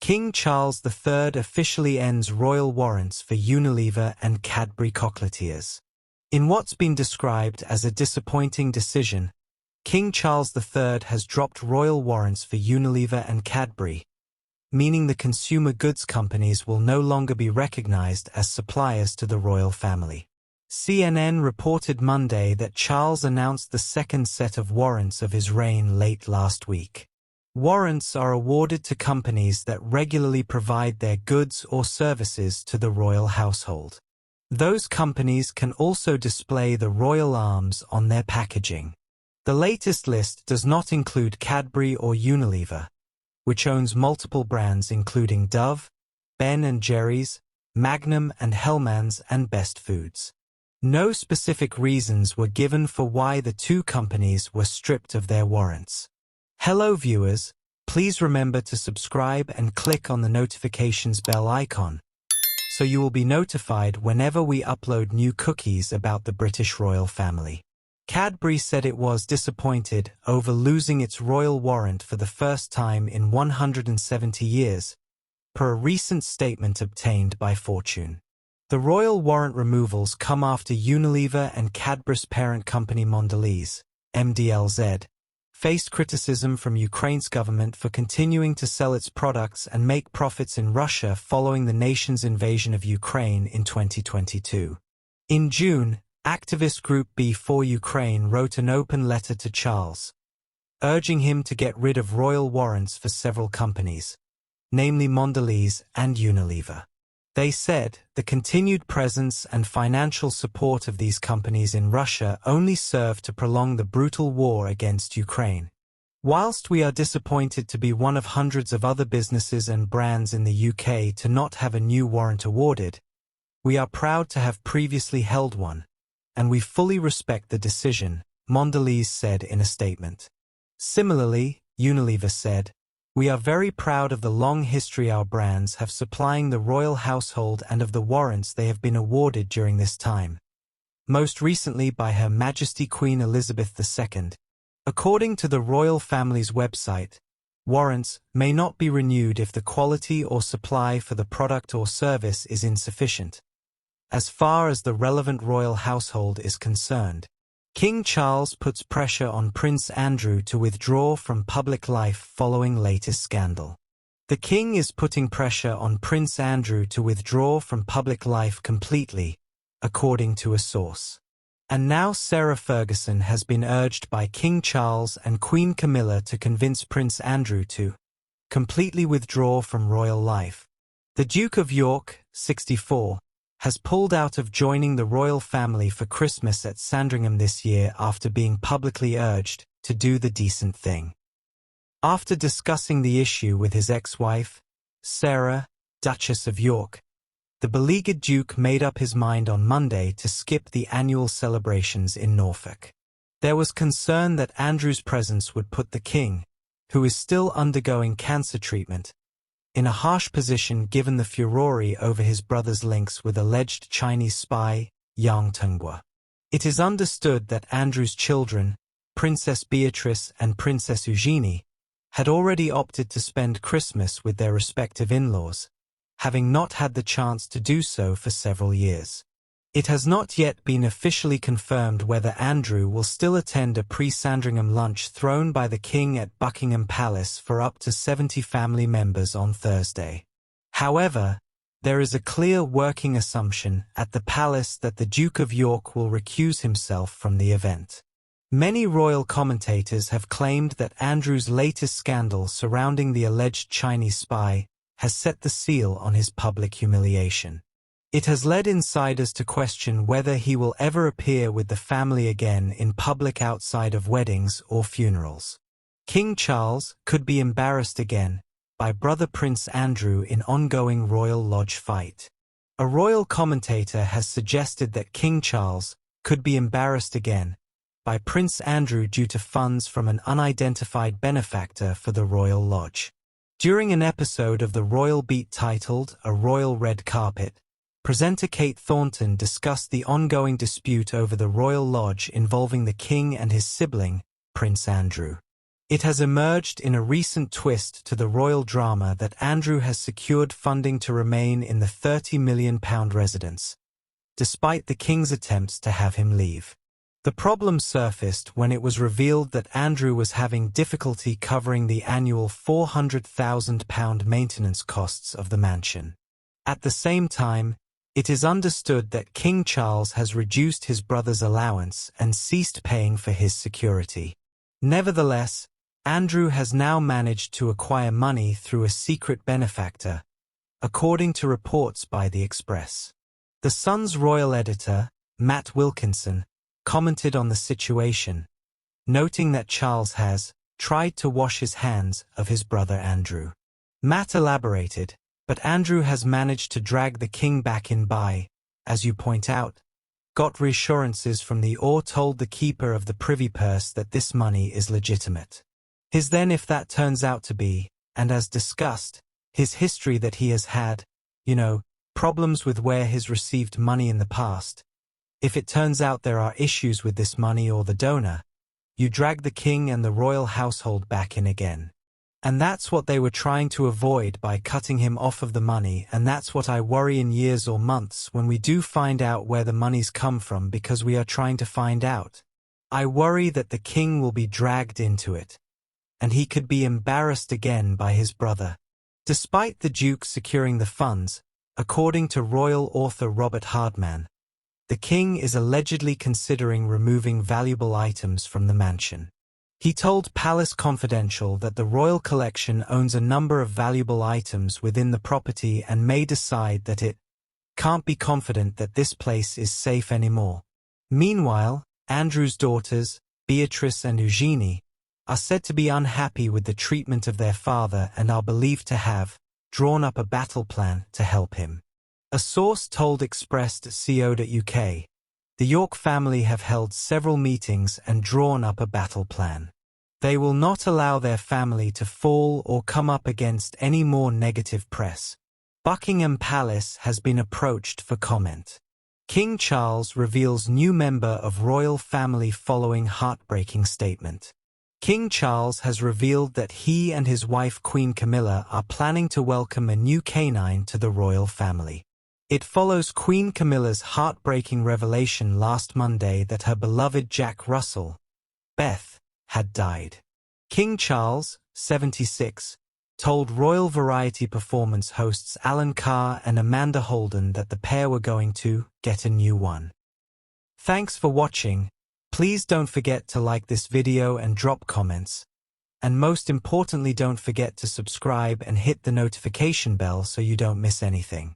King Charles III officially ends royal warrants for Unilever and Cadbury chocolatiers. In what's been described as a disappointing decision, King Charles III has dropped royal warrants for Unilever and Cadbury, meaning the consumer goods companies will no longer be recognized as suppliers to the royal family. CNN reported Monday that Charles announced the second set of warrants of his reign late last week. Warrants are awarded to companies that regularly provide their goods or services to the royal household. Those companies can also display the royal arms on their packaging. The latest list does not include Cadbury or Unilever, which owns multiple brands including Dove, Ben & Jerry's, Magnum and Hellmann's and Best Foods. No specific reasons were given for why the two companies were stripped of their warrants. Hello viewers, please remember to subscribe and click on the notifications bell icon, so you will be notified whenever we upload new cookies about the British royal family. Cadbury said it was disappointed over losing its royal warrant for the first time in 170 years, per a recent statement obtained by Fortune. The royal warrant removals come after Unilever and Cadbury's parent company Mondelez, MDLZ, faced criticism from Ukraine's government for continuing to sell its products and make profits in Russia following the nation's invasion of Ukraine in 2022. In June, activist group B4 Ukraine wrote an open letter to Charles, urging him to get rid of royal warrants for several companies, namely Mondelez and Unilever. They said the continued presence and financial support of these companies in Russia only serve to prolong the brutal war against Ukraine. Whilst we are disappointed to be one of hundreds of other businesses and brands in the UK to not have a new warrant awarded, we are proud to have previously held one, and we fully respect the decision, Mondelez said in a statement. Similarly, Unilever said, "We are very proud of the long history our brands have supplying the royal household and of the warrants they have been awarded during this time, most recently by Her Majesty Queen Elizabeth II. According to the royal family's website, warrants may not be renewed if the quality or supply for the product or service is insufficient. As far as the relevant royal household is concerned, King Charles puts pressure on Prince Andrew to withdraw from public life following latest scandal. The King is putting pressure on Prince Andrew to withdraw from public life completely, according to a source. And now Sarah Ferguson has been urged by King Charles and Queen Camilla to convince Prince Andrew to completely withdraw from royal life. The Duke of York, 64, has pulled out of joining the royal family for Christmas at Sandringham this year after being publicly urged to do the decent thing. After discussing the issue with his ex-wife, Sarah, Duchess of York, the beleaguered Duke made up his mind on Monday to skip the annual celebrations in Norfolk. There was concern that Andrew's presence would put the King, who is still undergoing cancer treatment, in a harsh position given the furore over his brother's links with alleged Chinese spy, Yang Tenghua. It is understood that Andrew's children, Princess Beatrice and Princess Eugenie, had already opted to spend Christmas with their respective in-laws, having not had the chance to do so for several years. It has not yet been officially confirmed whether Andrew will still attend a pre-Sandringham lunch thrown by the King at Buckingham Palace for up to 70 family members on Thursday. However, there is a clear working assumption at the palace that the Duke of York will recuse himself from the event. Many royal commentators have claimed that Andrew's latest scandal surrounding the alleged Chinese spy has set the seal on his public humiliation. It has led insiders to question whether he will ever appear with the family again in public outside of weddings or funerals. King Charles could be embarrassed again by brother Prince Andrew in ongoing royal lodge fight. A royal commentator has suggested that King Charles could be embarrassed again by Prince Andrew due to funds from an unidentified benefactor for the royal lodge. During an episode of the Royal Beat titled A Royal Red Carpet, presenter Kate Thornton discussed the ongoing dispute over the Royal Lodge involving the King and his sibling, Prince Andrew. It has emerged in a recent twist to the royal drama that Andrew has secured funding to remain in the £30 million residence, despite the King's attempts to have him leave. The problem surfaced when it was revealed that Andrew was having difficulty covering the annual £400,000 maintenance costs of the mansion. At the same time, it is understood that King Charles has reduced his brother's allowance and ceased paying for his security. Nevertheless, Andrew has now managed to acquire money through a secret benefactor, according to reports by The Express. The Sun's royal editor, Matt Wilkinson, commented on the situation, noting that Charles has tried to wash his hands of his brother Andrew. Matt elaborated, but Andrew has managed to drag the king back in by, as you point out, got reassurances from the or told the keeper of the privy purse that this money is legitimate. His then if that turns out to be, and as discussed, his history that he has had, problems with where he's received money in the past. If it turns out there are issues with this money or the donor, you drag the king and the royal household back in again. And that's what they were trying to avoid by cutting him off of the money, and that's what I worry in years or months when we do find out where the money's come from, because we are trying to find out. I worry that the king will be dragged into it, and he could be embarrassed again by his brother. Despite the Duke securing the funds, according to royal author Robert Hardman, the king is allegedly considering removing valuable items from the mansion. He told Palace Confidential that the royal collection owns a number of valuable items within the property and may decide that it can't be confident that this place is safe anymore. Meanwhile, Andrew's daughters, Beatrice and Eugenie, are said to be unhappy with the treatment of their father and are believed to have drawn up a battle plan to help him. A source told Express.co.uk, the York family have held several meetings and drawn up a battle plan. They will not allow their family to fall or come up against any more negative press. Buckingham Palace has been approached for comment. King Charles reveals new member of royal family following heartbreaking statement. King Charles has revealed that he and his wife Queen Camilla are planning to welcome a new canine to the royal family. It follows Queen Camilla's heartbreaking revelation last Monday that her beloved Jack Russell, Beth, had died. King Charles, 76, told Royal Variety Performance hosts Alan Carr and Amanda Holden that the pair were going to get a new one. Thanks for watching. Please don't forget to like this video and drop comments. And most importantly, don't forget to subscribe and hit the notification bell so you don't miss anything.